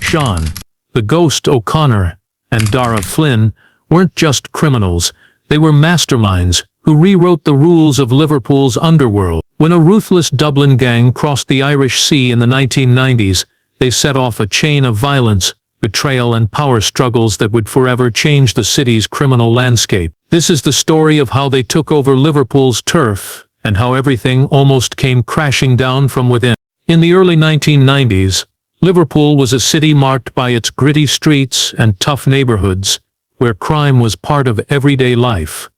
Seán, the Ghost O'Connor, and Dara Flynn weren't just criminals, they were masterminds who rewrote the rules of Liverpool's underworld. When a ruthless Dublin gang crossed the Irish Sea in the 1990s, they set off a chain of violence, betrayal and power struggles that would forever change the city's criminal landscape. This is the story of how they took over Liverpool's turf, and how everything almost came crashing down from within. In the early 1990s, Liverpool was a city marked by its gritty streets and tough neighborhoods, where crime was part of everyday life.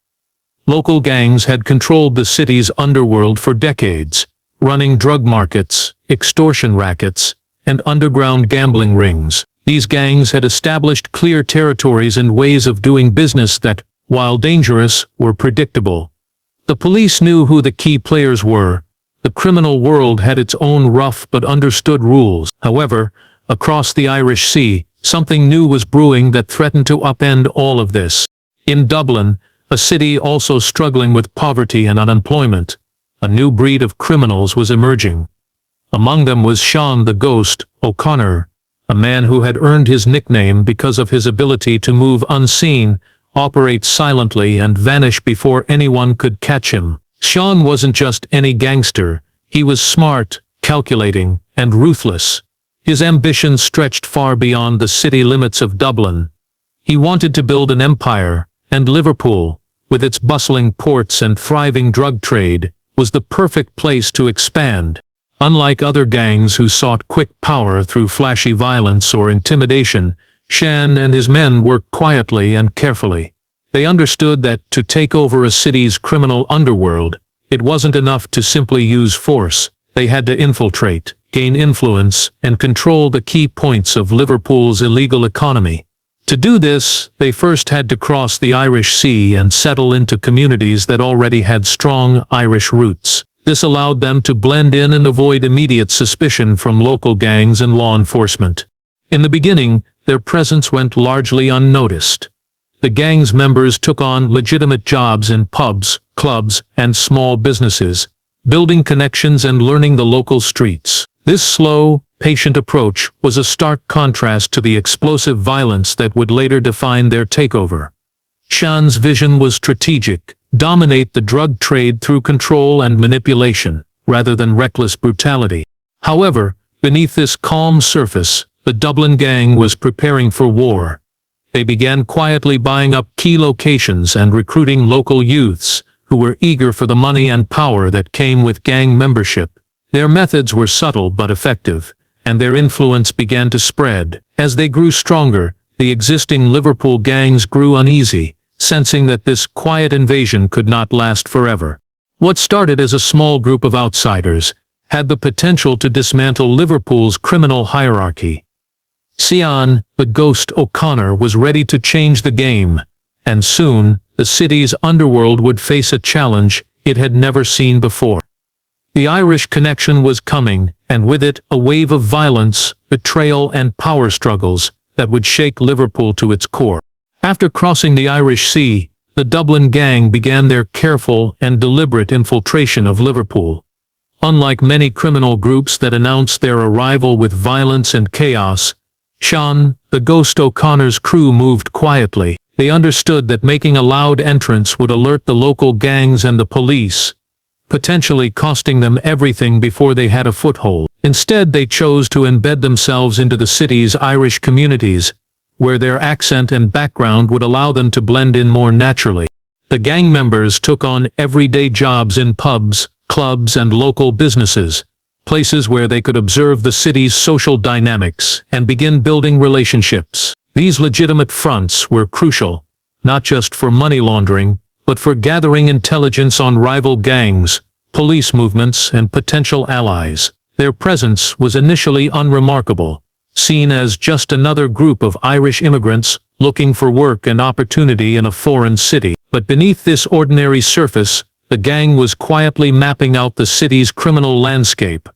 Local gangs had controlled the city's underworld for decades, running drug markets, extortion rackets, and underground gambling rings. These gangs had established clear territories and ways of doing business that, while dangerous, were predictable. The police knew who the key players were. The criminal world had its own rough but understood rules. However, across the Irish Sea, something new was brewing that threatened to upend all of this. In Dublin, a city also struggling with poverty and unemployment, a new breed of criminals was emerging. Among them was Seán the Ghost O'Connor, a man who had earned his nickname because of his ability to move unseen, operate silently and vanish before anyone could catch him. Seán wasn't just any gangster, he was smart, calculating, and ruthless. His ambitions stretched far beyond the city limits of Dublin. He wanted to build an empire, and Liverpool, with its bustling ports and thriving drug trade, was the perfect place to expand. Unlike other gangs who sought quick power through flashy violence or intimidation, Seán and his men worked quietly and carefully. They understood that to take over a city's criminal underworld, it wasn't enough to simply use force. They had to infiltrate, gain influence, and control the key points of Liverpool's illegal economy. To do this, they first had to cross the Irish Sea and settle into communities that already had strong Irish roots. This allowed them to blend in and avoid immediate suspicion from local gangs and law enforcement. In the beginning, their presence went largely unnoticed. The gang's members took on legitimate jobs in pubs, clubs, and small businesses, building connections and learning the local streets. This slow, patient approach was a stark contrast to the explosive violence that would later define their takeover. Seán's vision was strategic: dominate the drug trade through control and manipulation, rather than reckless brutality. However, beneath this calm surface, the Dublin gang was preparing for war. They began quietly buying up key locations and recruiting local youths, who were eager for the money and power that came with gang membership. Their methods were subtle but effective, and their influence began to spread. As they grew stronger, the existing Liverpool gangs grew uneasy, sensing that this quiet invasion could not last forever. What started as a small group of outsiders had the potential to dismantle Liverpool's criminal hierarchy. Seán, the Ghost O'Connor, was ready to change the game, and soon, the city's underworld would face a challenge it had never seen before. The Irish connection was coming, and with it, a wave of violence, betrayal, and power struggles that would shake Liverpool to its core. After crossing the Irish Sea, the Dublin gang began their careful and deliberate infiltration of Liverpool. Unlike many criminal groups that announced their arrival with violence and chaos, Seán, the Ghost O'Connor's crew moved quietly. They understood that making a loud entrance would alert the local gangs and the police, potentially costing them everything before they had a foothold. Instead, they chose to embed themselves into the city's Irish communities, where their accent and background would allow them to blend in more naturally. The gang members took on everyday jobs in pubs, clubs, and local businesses, places where they could observe the city's social dynamics and begin building relationships. These legitimate fronts were crucial, not just for money laundering, but for gathering intelligence on rival gangs, police movements, and potential allies. Their presence was initially unremarkable, seen as just another group of Irish immigrants looking for work and opportunity in a foreign city. But beneath this ordinary surface, the gang was quietly mapping out the city's criminal landscape,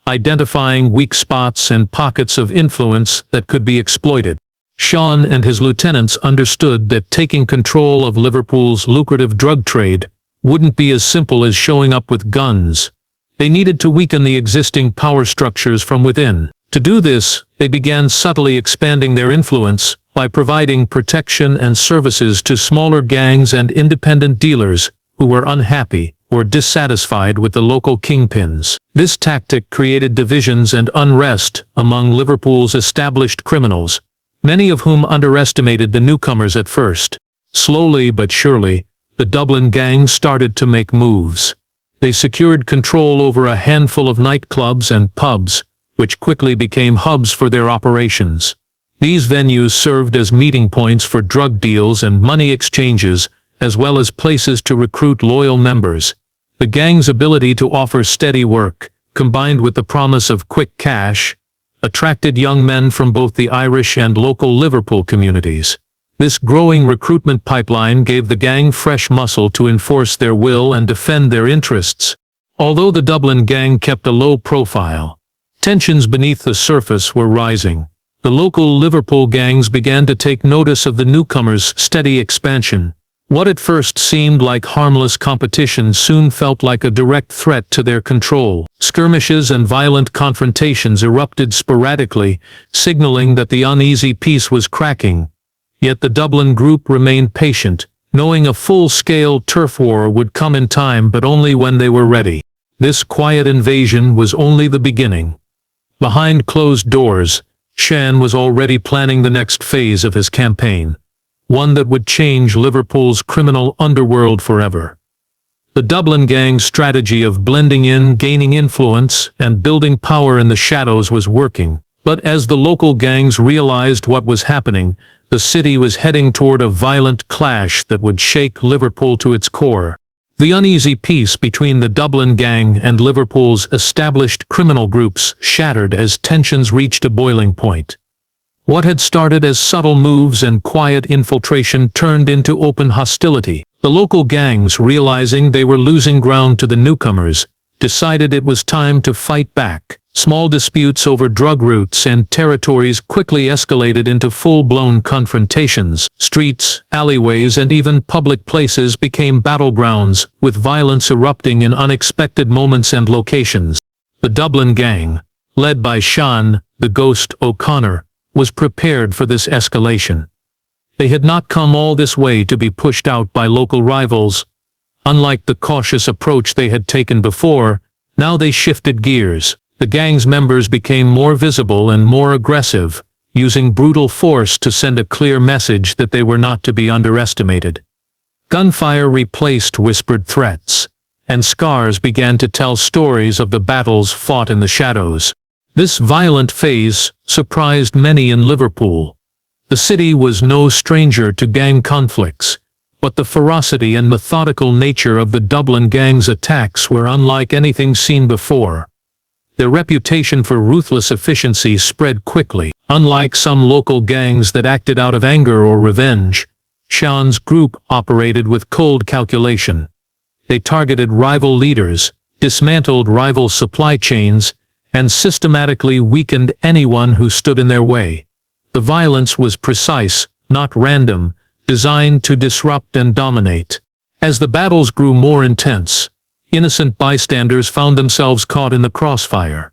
identifying weak spots and pockets of influence that could be exploited. Seán and his lieutenants understood that taking control of Liverpool's lucrative drug trade wouldn't be as simple as showing up with guns. They needed to weaken the existing power structures from within. To do this, they began subtly expanding their influence by providing protection and services to smaller gangs and independent dealers who were unhappy or dissatisfied with the local kingpins. This tactic created divisions and unrest among Liverpool's established criminals, many of whom underestimated the newcomers at first. Slowly but surely, the Dublin gang started to make moves. They secured control over a handful of nightclubs and pubs, which quickly became hubs for their operations. These venues served as meeting points for drug deals and money exchanges, as well as places to recruit loyal members. The gang's ability to offer steady work, combined with the promise of quick cash, attracted young men from both the Irish and local Liverpool communities. This growing recruitment pipeline gave the gang fresh muscle to enforce their will and defend their interests. Although the Dublin gang kept a low profile, tensions beneath the surface were rising. The local Liverpool gangs began to take notice of the newcomers' steady expansion. What at first seemed like harmless competition soon felt like a direct threat to their control. Skirmishes and violent confrontations erupted sporadically, signaling that the uneasy peace was cracking. Yet the Dublin group remained patient, knowing a full-scale turf war would come in time, but only when they were ready. This quiet invasion was only the beginning. Behind closed doors, Seán was already planning the next phase of his campaign, one that would change Liverpool's criminal underworld forever. The Dublin gang's strategy of blending in, gaining influence, and building power in the shadows was working. But as the local gangs realized what was happening, the city was heading toward a violent clash that would shake Liverpool to its core. The uneasy peace between the Dublin gang and Liverpool's established criminal groups shattered as tensions reached a boiling point. What had started as subtle moves and quiet infiltration turned into open hostility. The local gangs, realizing they were losing ground to the newcomers, decided it was time to fight back. Small disputes over drug routes and territories quickly escalated into full-blown confrontations. Streets, alleyways, and even public places became battlegrounds, with violence erupting in unexpected moments and locations. The Dublin gang, led by Seán, the Ghost O'Connor, was prepared for this escalation. They had not come all this way to be pushed out by local rivals. Unlike the cautious approach they had taken before, now they shifted gears. The gang's members became more visible and more aggressive, using brutal force to send a clear message that they were not to be underestimated. Gunfire replaced whispered threats, and scars began to tell stories of the battles fought in the shadows. This violent phase surprised many in Liverpool. The city was no stranger to gang conflicts, but the ferocity and methodical nature of the Dublin gang's attacks were unlike anything seen before. Their reputation for ruthless efficiency spread quickly. Unlike some local gangs that acted out of anger or revenge, Seán's group operated with cold calculation. They targeted rival leaders, dismantled rival supply chains, and systematically weakened anyone who stood in their way. The violence was precise, not random, designed to disrupt and dominate. As the battles grew more intense, innocent bystanders found themselves caught in the crossfire.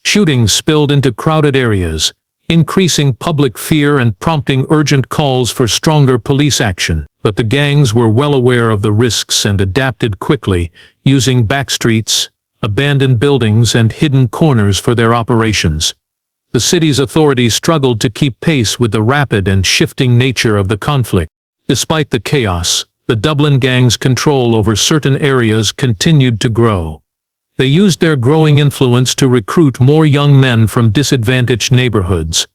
Shootings spilled into crowded areas, increasing public fear and prompting urgent calls for stronger police action. But the gangs were well aware of the risks and adapted quickly, using backstreets, abandoned buildings, and hidden corners for their operations. The city's authorities struggled to keep pace with the rapid and shifting nature of the conflict. Despite the chaos, the Dublin gang's control over certain areas continued to grow. They used their growing influence to recruit more young men from disadvantaged neighborhoods,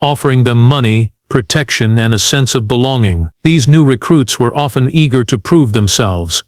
offering them money, protection, and a sense of belonging. These new recruits were often eager to prove themselves,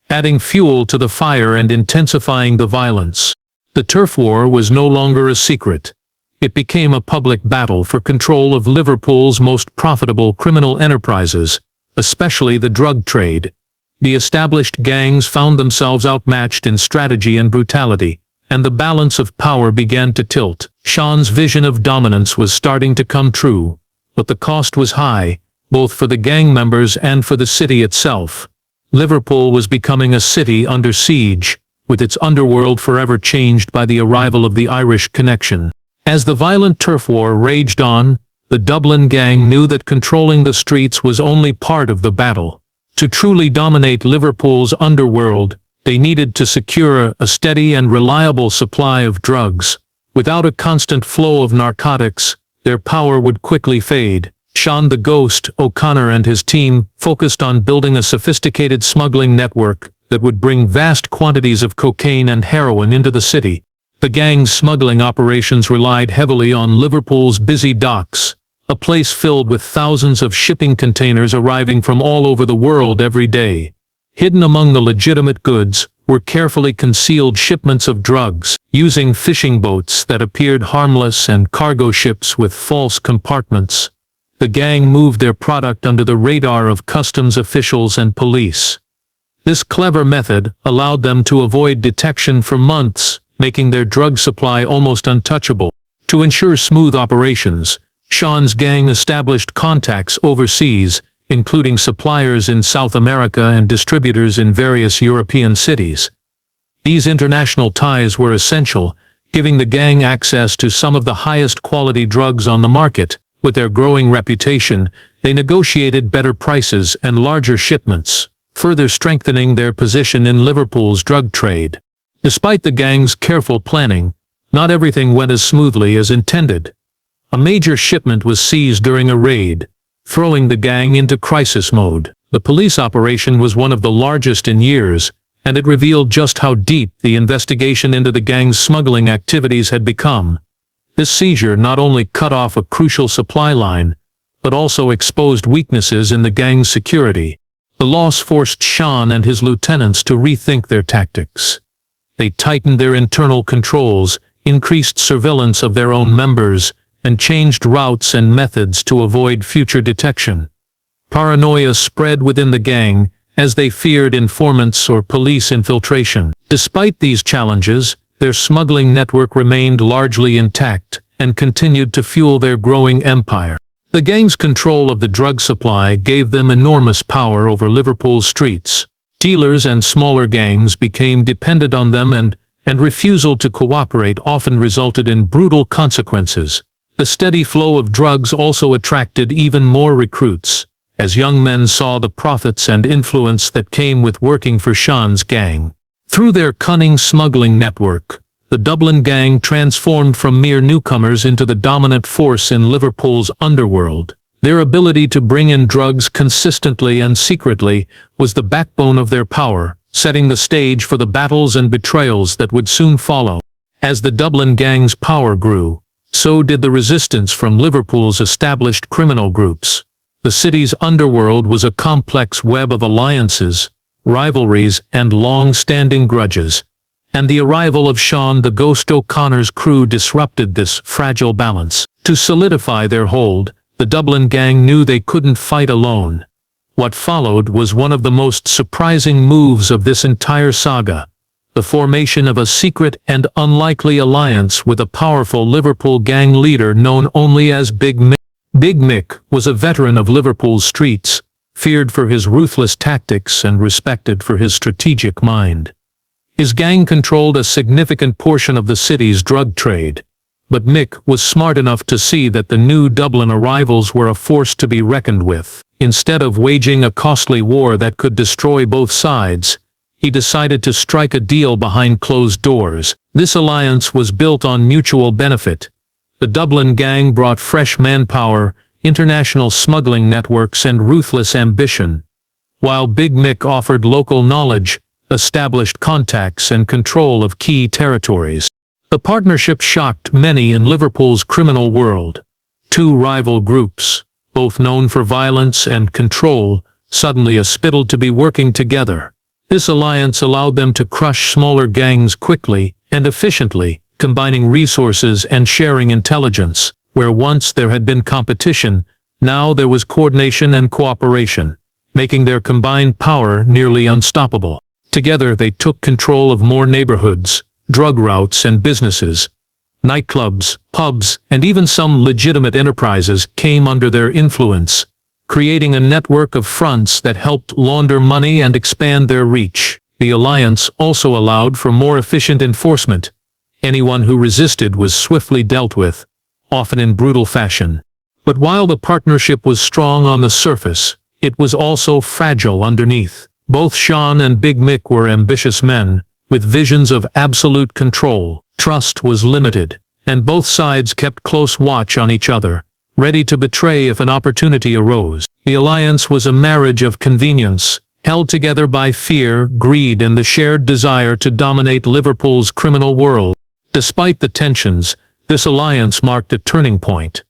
adding fuel to the fire and intensifying the violence. The turf war was no longer a secret. It became a public battle for control of Liverpool's most profitable criminal enterprises, especially the drug trade. The established gangs found themselves outmatched in strategy and brutality, and the balance of power began to tilt. Seán's vision of dominance was starting to come true, but the cost was high, both for the gang members and for the city itself. Liverpool was becoming a city under siege, with its underworld forever changed by the arrival of the Irish connection. As the violent turf war raged on, the Dublin gang knew that controlling the streets was only part of the battle. To truly dominate Liverpool's underworld, they needed to secure a steady and reliable supply of drugs. Without a constant flow of narcotics, their power would quickly fade. Seán the Ghost O'Connor and his team focused on building a sophisticated smuggling network that would bring vast quantities of cocaine and heroin into the city. The gang's smuggling operations relied heavily on Liverpool's busy docks, a place filled with thousands of shipping containers arriving from all over the world every day. Hidden among the legitimate goods were carefully concealed shipments of drugs, using fishing boats that appeared harmless and cargo ships with false compartments. The gang moved their product under the radar of customs officials and police. This clever method allowed them to avoid detection for months, making their drug supply almost untouchable. To ensure smooth operations, Seán's gang established contacts overseas, including suppliers in South America and distributors in various European cities. These international ties were essential, giving the gang access to some of the highest quality drugs on the market. With their growing reputation, they negotiated better prices and larger shipments, further strengthening their position in Liverpool's drug trade. Despite the gang's careful planning, not everything went as smoothly as intended. A major shipment was seized during a raid, throwing the gang into crisis mode. The police operation was one of the largest in years, and it revealed just how deep the investigation into the gang's smuggling activities had become. This seizure not only cut off a crucial supply line, but also exposed weaknesses in the gang's security. The loss forced Seán and his lieutenants to rethink their tactics. They tightened their internal controls, increased surveillance of their own members, and changed routes and methods to avoid future detection. Paranoia spread within the gang, as they feared informants or police infiltration. Despite these challenges, their smuggling network remained largely intact and continued to fuel their growing empire. The gang's control of the drug supply gave them enormous power over Liverpool's streets. Dealers and smaller gangs became dependent on them, and refusal to cooperate often resulted in brutal consequences. The steady flow of drugs also attracted even more recruits, as young men saw the profits and influence that came with working for Seán's gang. Through their cunning smuggling network, the Dublin gang transformed from mere newcomers into the dominant force in Liverpool's underworld. Their ability to bring in drugs consistently and secretly was the backbone of their power, setting the stage for the battles and betrayals that would soon follow. As the Dublin gang's power grew, so did the resistance from Liverpool's established criminal groups. The city's underworld was a complex web of alliances, rivalries, and long-standing grudges, and the arrival of Seán the Ghost O'Connor's crew disrupted this fragile balance. To solidify their hold, the Dublin gang knew they couldn't fight alone. What followed was one of the most surprising moves of this entire saga: the formation of a secret and unlikely alliance with a powerful Liverpool gang leader known only as Big Mick. Big Mick was a veteran of Liverpool's streets, feared for his ruthless tactics and respected for his strategic mind. His gang controlled a significant portion of the city's drug trade, but Mick was smart enough to see that the new Dublin arrivals were a force to be reckoned with. Instead of waging a costly war that could destroy both sides, he decided to strike a deal behind closed doors. This alliance was built on mutual benefit. The Dublin gang brought fresh manpower, international smuggling networks, and ruthless ambition, while Big Mick offered local knowledge, established contacts, and control of key territories. The partnership shocked many in Liverpool's criminal world. Two rival groups, both known for violence and control, suddenly aspired to be working together. This alliance allowed them to crush smaller gangs quickly and efficiently, combining resources and sharing intelligence. Where once there had been competition, now there was coordination and cooperation, making their combined power nearly unstoppable. Together they took control of more neighborhoods, drug routes, and businesses. Nightclubs, pubs, and even some legitimate enterprises came under their influence, creating a network of fronts that helped launder money and expand their reach. The alliance also allowed for more efficient enforcement, Anyone who resisted was swiftly dealt with, often in brutal fashion. But while the partnership was strong on the surface, it was also fragile underneath. Both Seán and Big Mick were ambitious men, with visions of absolute control. Trust was limited, and both sides kept close watch on each other, ready to betray if an opportunity arose. The alliance was a marriage of convenience, held together by fear, greed, and the shared desire to dominate Liverpool's criminal world. Despite the tensions, this alliance marked a turning point.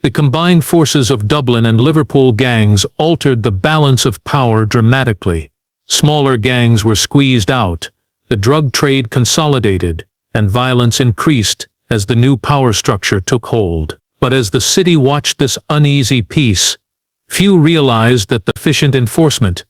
The combined forces of Dublin and Liverpool gangs altered the balance of power dramatically. Smaller gangs were squeezed out, the drug trade consolidated, and violence increased as the new power structure took hold. But as the city watched this uneasy peace, few realized that the efficient enforcement,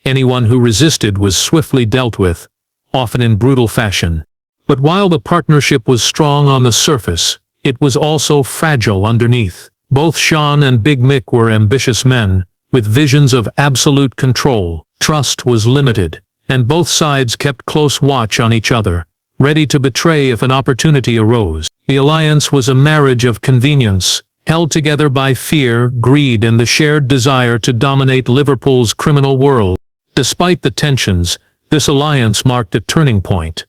anyone who resisted was swiftly dealt with, often in brutal fashion. But while the partnership was strong on the surface, it was also fragile underneath. Both Seán and Big Mick were ambitious men, with visions of absolute control. Trust was limited, and both sides kept close watch on each other, ready to betray if an opportunity arose. The alliance was a marriage of convenience, held together by fear, greed, and the shared desire to dominate Liverpool's criminal world. Despite the tensions, this alliance marked a turning point.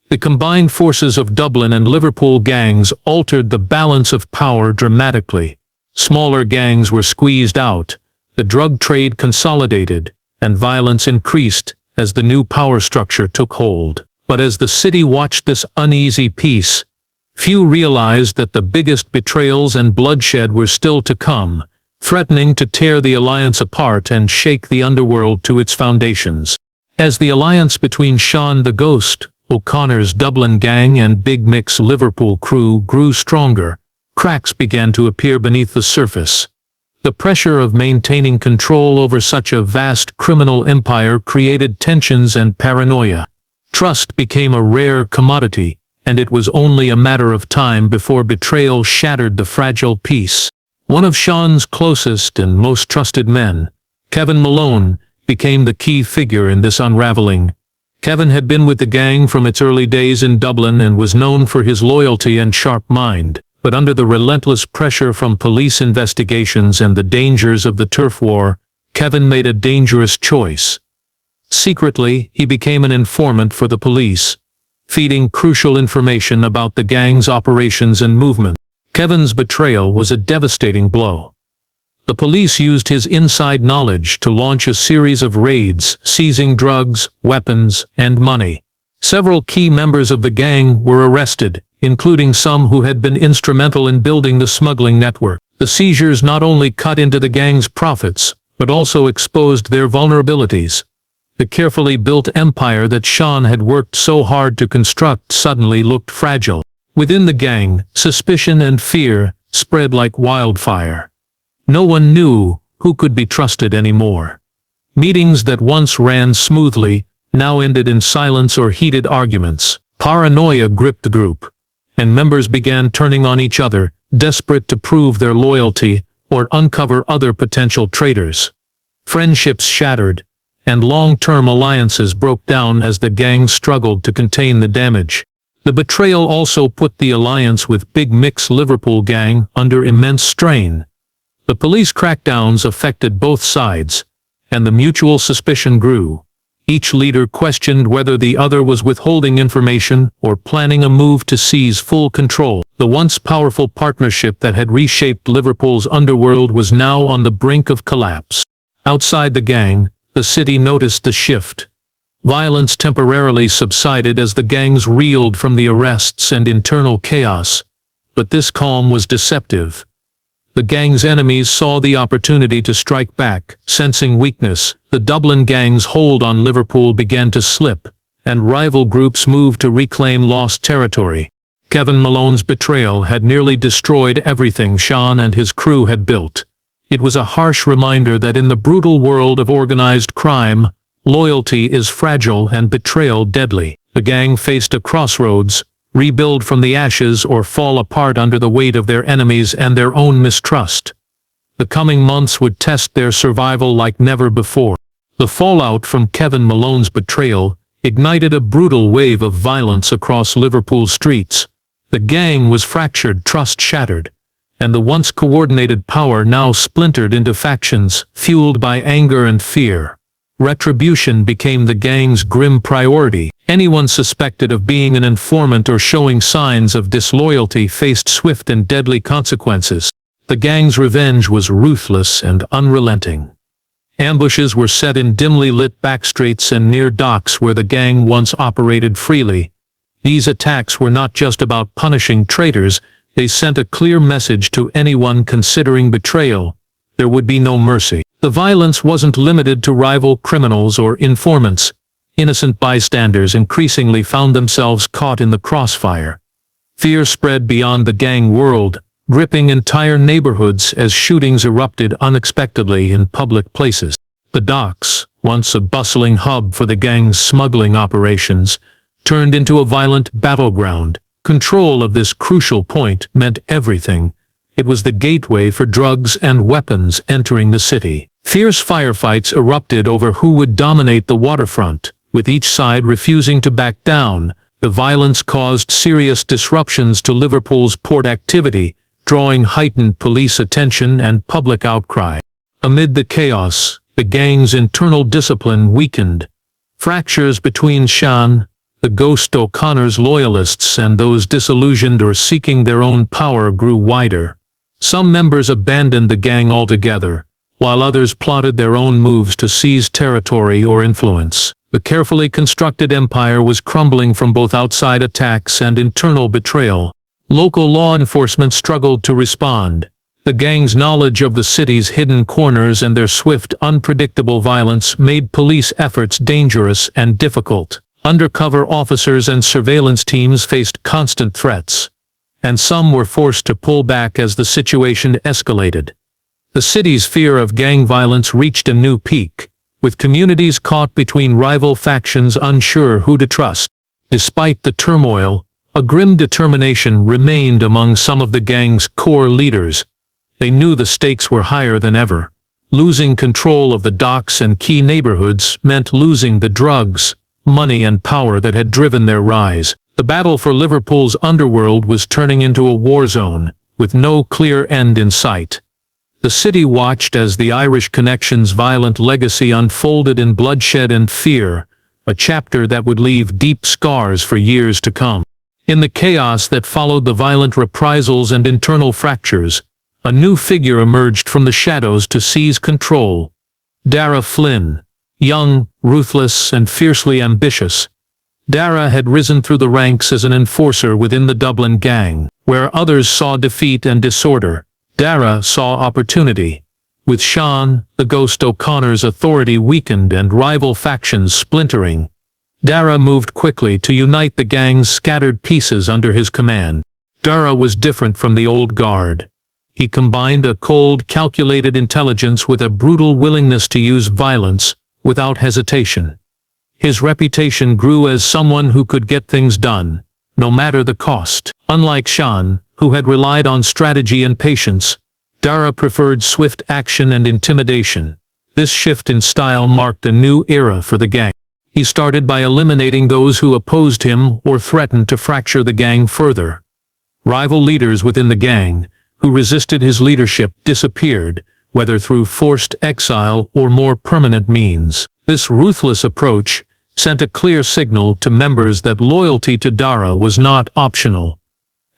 The combined forces of Dublin and Liverpool gangs altered the balance of power dramatically. Smaller gangs were squeezed out, the drug trade consolidated, and violence increased as the new power structure took hold. But as the city watched this uneasy peace, few realized that the biggest betrayals and bloodshed were still to come, threatening to tear the alliance apart and shake the underworld to its foundations. As the alliance between Seán the Ghost, O'Connor's Dublin gang, and Big Mick's Liverpool crew grew stronger, cracks began to appear beneath the surface. The pressure of maintaining control over such a vast criminal empire created tensions and paranoia. Trust became a rare commodity, and it was only a matter of time before betrayal shattered the fragile peace. One of Seán's closest and most trusted men, Kevin Malone, became the key figure in this unraveling. Kevin had been with the gang from its early days in Dublin and was known for his loyalty and sharp mind. But under the relentless pressure from police investigations and the dangers of the turf war, Kevin made a dangerous choice. Secretly, he became an informant for the police, feeding crucial information about the gang's operations and movement. Kevin's betrayal was a devastating blow. The police used his inside knowledge to launch a series of raids, seizing drugs, weapons, and money. Several key members of the gang were arrested, including some who had been instrumental in building the smuggling network. The seizures not only cut into the gang's profits, but also exposed their vulnerabilities. The carefully built empire that Seán had worked so hard to construct suddenly looked fragile. Within the gang, suspicion and fear spread like wildfire. No one knew who could be trusted anymore. Meetings that once ran smoothly now ended in silence or heated arguments. Paranoia gripped the group, and members began turning on each other, desperate to prove their loyalty or uncover other potential traitors. Friendships shattered, and long-term alliances broke down as the gang struggled to contain the damage. The betrayal also put the alliance with Big Mick's Liverpool gang under immense strain. The police crackdowns affected both sides, and the mutual suspicion grew. Each leader questioned whether the other was withholding information or planning a move to seize full control. The once powerful partnership that had reshaped Liverpool's underworld was now on the brink of collapse. Outside the gang, the city noticed the shift. Violence temporarily subsided as the gangs reeled from the arrests and internal chaos. But this calm was deceptive. The gang's enemies saw the opportunity to strike back. Sensing weakness, the Dublin gang's hold on Liverpool began to slip, and rival groups moved to reclaim lost territory. Kevin Malone's betrayal had nearly destroyed everything Seán and his crew had built. It was a harsh reminder that in the brutal world of organized crime, loyalty is fragile and betrayal deadly. The gang faced a crossroads: rebuild from the ashes or fall apart under the weight of their enemies and their own mistrust. The coming months would test their survival like never before. The fallout from Kevin Malone's betrayal ignited a brutal wave of violence across Liverpool streets. The gang was fractured, trust shattered, and the once coordinated power now splintered into factions, fueled by anger and fear. Retribution became the gang's grim priority. Anyone suspected of being an informant or showing signs of disloyalty faced swift and deadly consequences. The gang's revenge was ruthless and unrelenting. Ambushes were set in dimly lit backstreets and near docks where the gang once operated freely. These attacks were not just about punishing traitors, they sent a clear message to anyone considering betrayal. There would be no mercy. The violence wasn't limited to rival criminals or informants. Innocent bystanders increasingly found themselves caught in the crossfire. Fear spread beyond the gang world, gripping entire neighborhoods as shootings erupted unexpectedly in public places. The docks, once a bustling hub for the gang's smuggling operations, turned into a violent battleground. Control of this crucial point meant everything. It was the gateway for drugs and weapons entering the city. Fierce firefights erupted over who would dominate the waterfront, with each side refusing to back down. The violence caused serious disruptions to Liverpool's port activity, drawing heightened police attention and public outcry. Amid the chaos, the gang's internal discipline weakened. Fractures between Seán, the Ghost O'Connor's loyalists, and those disillusioned or seeking their own power grew wider. Some members abandoned the gang altogether, while others plotted their own moves to seize territory or influence. The carefully constructed empire was crumbling from both outside attacks and internal betrayal. Local law enforcement struggled to respond. The gang's knowledge of the city's hidden corners and their swift, unpredictable violence made police efforts dangerous and difficult. Undercover officers and surveillance teams faced constant threats, and some were forced to pull back as the situation escalated. The city's fear of gang violence reached a new peak, with communities caught between rival factions unsure who to trust. Despite the turmoil, a grim determination remained among some of the gang's core leaders. They knew the stakes were higher than ever. Losing control of the docks and key neighborhoods meant losing the drugs, money and power that had driven their rise. The battle for Liverpool's underworld was turning into a war zone, with no clear end in sight. The city watched as the Irish Connection's violent legacy unfolded in bloodshed and fear, a chapter that would leave deep scars for years to come. In the chaos that followed the violent reprisals and internal fractures, a new figure emerged from the shadows to seize control. Dara Flynn. Young, ruthless, and fiercely ambitious, Dara had risen through the ranks as an enforcer within the Dublin gang. Where others saw defeat and disorder, Dara saw opportunity. With Seán, the Ghost O'Connor's authority weakened and rival factions splintering, Dara moved quickly to unite the gang's scattered pieces under his command. Dara was different from the old guard. He combined a cold, calculated intelligence with a brutal willingness to use violence without hesitation. His reputation grew as someone who could get things done, no matter the cost. Unlike Seán, who had relied on strategy and patience, Dara preferred swift action and intimidation. This shift in style marked a new era for the gang. He started by eliminating those who opposed him or threatened to fracture the gang further. Rival leaders within the gang, who resisted his leadership, disappeared, whether through forced exile or more permanent means. This ruthless approach sent a clear signal to members that loyalty to Dara was not optional.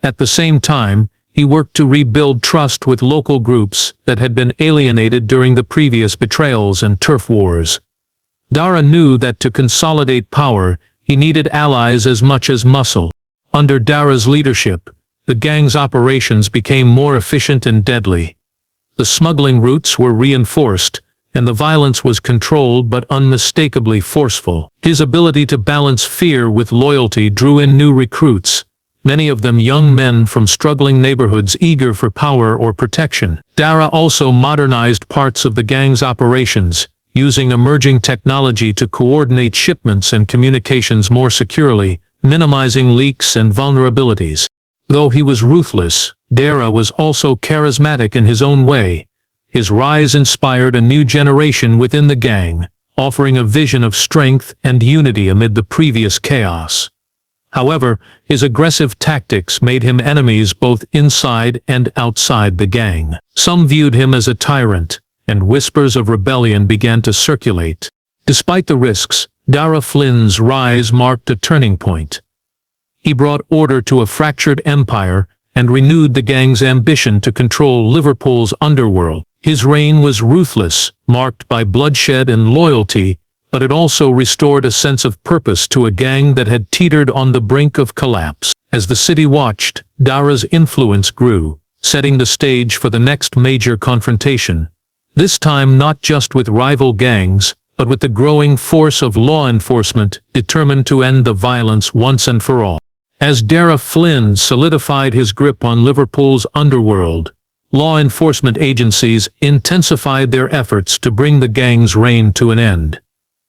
At the same time, he worked to rebuild trust with local groups that had been alienated during the previous betrayals and turf wars. Dara knew that to consolidate power, he needed allies as much as muscle. Under Dara's leadership, the gang's operations became more efficient and deadly. The smuggling routes were reinforced, and the violence was controlled but unmistakably forceful. His ability to balance fear with loyalty drew in new recruits, many of them young men from struggling neighborhoods eager for power or protection. Dara also modernized parts of the gang's operations, using emerging technology to coordinate shipments and communications more securely, minimizing leaks and vulnerabilities. Though he was ruthless, Dara was also charismatic in his own way. His rise inspired a new generation within the gang, offering a vision of strength and unity amid the previous chaos. However, his aggressive tactics made him enemies both inside and outside the gang. Some viewed him as a tyrant, and whispers of rebellion began to circulate. Despite the risks, Dara Flynn's rise marked a turning point. He brought order to a fractured empire and renewed the gang's ambition to control Liverpool's underworld. His reign was ruthless, marked by bloodshed and loyalty, but it also restored a sense of purpose to a gang that had teetered on the brink of collapse. As the city watched, Dara's influence grew, setting the stage for the next major confrontation. This time not just with rival gangs, but with the growing force of law enforcement determined to end the violence once and for all. As Dara Flynn solidified his grip on Liverpool's underworld, law enforcement agencies intensified their efforts to bring the gang's reign to an end.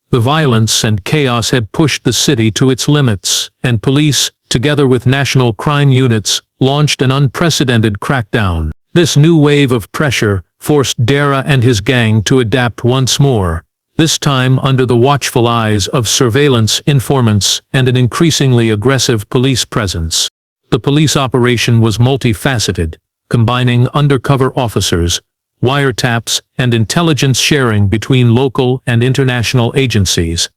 The violence and chaos had pushed the city to its limits, and police, together with national crime units, launched an unprecedented crackdown. This new wave of pressure forced Dara and his gang to adapt once more, this time under the watchful eyes of surveillance informants and an increasingly aggressive police presence. The police operation was multifaceted, combining undercover officers, wiretaps, and intelligence sharing between local and international agencies.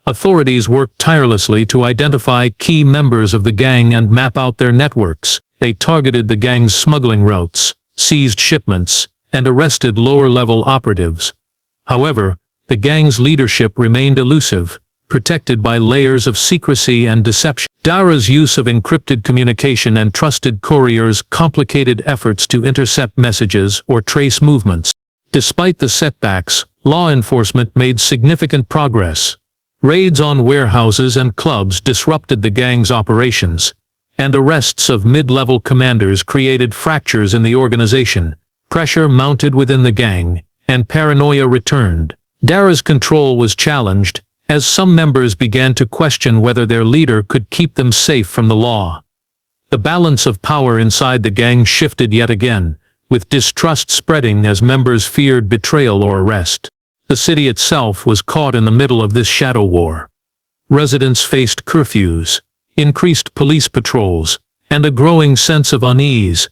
Authorities worked tirelessly to identify key members of the gang and map out their networks. They targeted the gang's smuggling routes, seized shipments, and arrested lower-level operatives. However, the gang's leadership remained elusive, protected by layers of secrecy and deception. Dara's use of encrypted communication and trusted couriers complicated efforts to intercept messages or trace movements. Despite the setbacks, law enforcement made significant progress. Raids on warehouses and clubs disrupted the gang's operations, and arrests of mid-level commanders created fractures in the organization. Pressure mounted within the gang, and paranoia returned. Dara's control was challenged, as some members began to question whether their leader could keep them safe from the law. The balance of power inside the gang shifted yet again, with distrust spreading as members feared betrayal or arrest. The city itself was caught in the middle of this shadow war. Residents faced curfews, increased police patrols, and a growing sense of unease.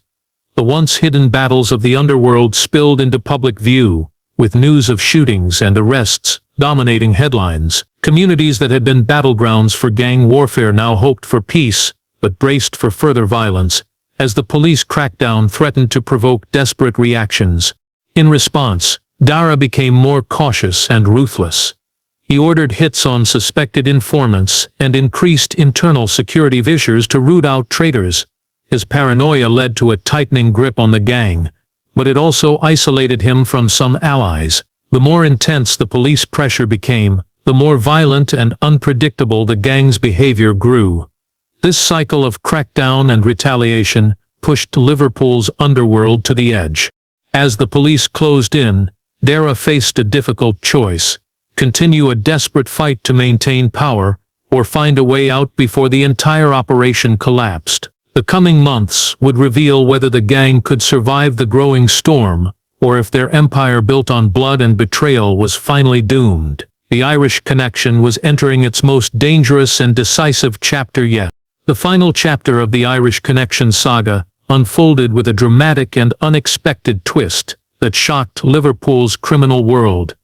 The once hidden battles of the underworld spilled into public view, with news of shootings and arrests dominating headlines. Communities that had been battlegrounds for gang warfare now hoped for peace, but braced for further violence, as the police crackdown threatened to provoke desperate reactions. In response, Dara became more cautious and ruthless. He ordered hits on suspected informants and increased internal security measures to root out traitors. His paranoia led to a tightening grip on the gang, but it also isolated him from some allies. The more intense the police pressure became, the more violent and unpredictable the gang's behavior grew. This cycle of crackdown and retaliation pushed Liverpool's underworld to the edge. As the police closed in, Dara faced a difficult choice: continue a desperate fight to maintain power, or find a way out before the entire operation collapsed. The coming months would reveal whether the gang could survive the growing storm, or if their empire built on blood and betrayal was finally doomed. The Irish Connection was entering its most dangerous and decisive chapter yet. The final chapter of the Irish Connection saga unfolded with a dramatic and unexpected twist that shocked Liverpool's criminal world.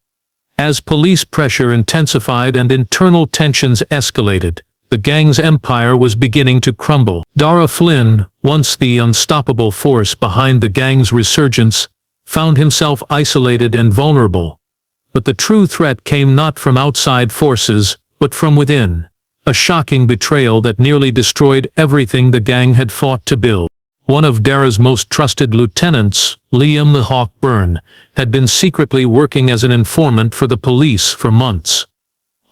As police pressure intensified and internal tensions escalated, the gang's empire was beginning to crumble. Dara Flynn, once the unstoppable force behind the gang's resurgence, found himself isolated and vulnerable. But the true threat came not from outside forces, but from within. A shocking betrayal that nearly destroyed everything the gang had fought to build. One of Dara's most trusted lieutenants, Liam the Hawk Byrne, had been secretly working as an informant for the police for months.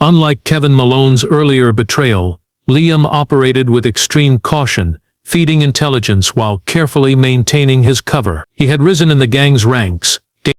Unlike Kevin Malone's earlier betrayal, Liam operated with extreme caution, feeding intelligence while carefully maintaining his cover. He had risen in the gang's ranks,